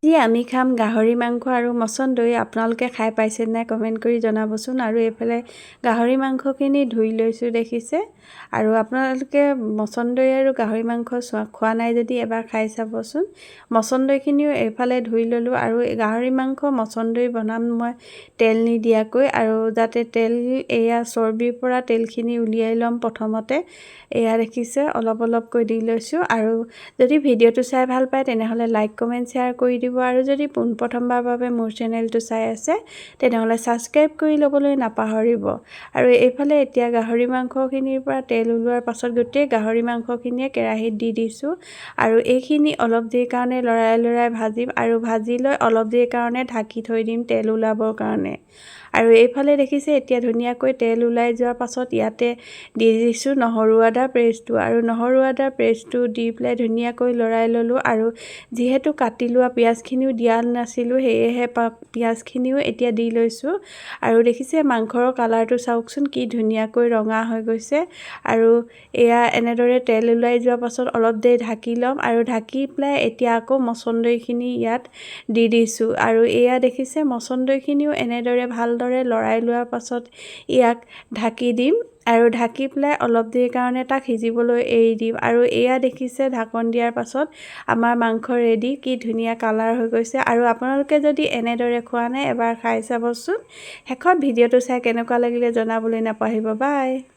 আজি আমি খাম গাহৰি মাংস আৰু মচন্দৈ। আপোনালোকে খাই পাইছে নাই কমেণ্ট কৰি জনাবচোন। আৰু এইফালে গাহৰি মাংসখিনি ধুই লৈছোঁ দেখিছে। আৰু আপোনালোকে মচন্দৈ আৰু গাহৰি মাংস খোৱা নাই যদি এবাৰ খাই চাবচোন। মচন্দৈখিনিও এইফালে ধুই ল'লোঁ। আৰু গাহৰি মাংস মচন্দৈ বনাম মই তেল নিদিয়াকৈ, আৰু যাতে তেল এয়া চৰ্বিৰ পৰা তেলখিনি উলিয়াই ল'ম প্ৰথমতে। এয়া দেখিছে অলপ অলপকৈ দি লৈছোঁ। আৰু যদি ভিডিঅ'টো চাই ভাল পায় তেনেহ'লে লাইক কমেণ্ট শ্বেয়াৰ কৰি দিব। আৰু যদি পোনপ্ৰথমবাৰৰ বাবে মোৰ চেনেলটো চাই আছে তেনেহ'লে ছাবস্ক্ৰাইব কৰি ল'বলৈ নাপাহৰিব। আৰু এইফালে এতিয়া গাহৰি মাংসখিনিৰ পৰা তেল ওলোৱাৰ পাছত গোটেই গাহৰি মাংসখিনিয়ে কেৰাহীত দি দিছোঁ। আৰু এইখিনি অলপ দেৰিৰ কাৰণে লৰাই ভাজিম, আৰু ভাজি লৈ অলপ দেৰিৰ কাৰণে ঢাকি থৈ দিম তেল ওলাবৰ কাৰণে। আৰু এইফালে দেখিছে এতিয়া ধুনীয়াকৈ তেল ওলাই যোৱাৰ পাছত ইয়াতে দি দিছোঁ নহৰু আদা পেষ্টটো। আৰু নহৰু আদা পেষ্টটো দি পেলাই ধুনীয়াকৈ লৰাই ল'লোঁ। আৰু যিহেতু কাটি লোৱা পিঁয়াজখিনিও দিয়া নাছিলোঁ, সেয়েহে পিঁয়াজখিনিও এতিয়া দি লৈছোঁ। আৰু দেখিছে মাংসৰ কালাৰটো চাওকচোন কি ধুনীয়াকৈ ৰঙা হৈ গৈছে। আৰু এয়া এনেদৰে তেল ওলাই যোৱাৰ পাছত অলপ দেৰি ঢাকি ল'ম। আৰু ঢাকি পেলাই এতিয়া আকৌ মচন্দৈখিনি ইয়াত দি দিছোঁ। আৰু এয়া দেখিছে মচন্দৈখিনিও এনেদৰে ভালদৰে লৰাই লোৱাৰ পাছত ইয়াক ঢাকি দিম। আৰু ঢাকি পেলাই অলপ দেৰিৰ কাৰণে তাক সিজিবলৈ এৰি দিম। আৰু এয়া দেখিছে ঢাকন দিয়াৰ পাছত আমাৰ মাংস ৰেডি। কি ধুনীয়া কালাৰ হৈ গৈছে। আৰু আপোনালোকে যদি এনেদৰে খোৱা নাই এবাৰ খাই চাবচোন। শেষত ভিডিঅ'টো চাই কেনেকুৱা লাগিলে জনাবলৈ নাপাহৰিব। বাই।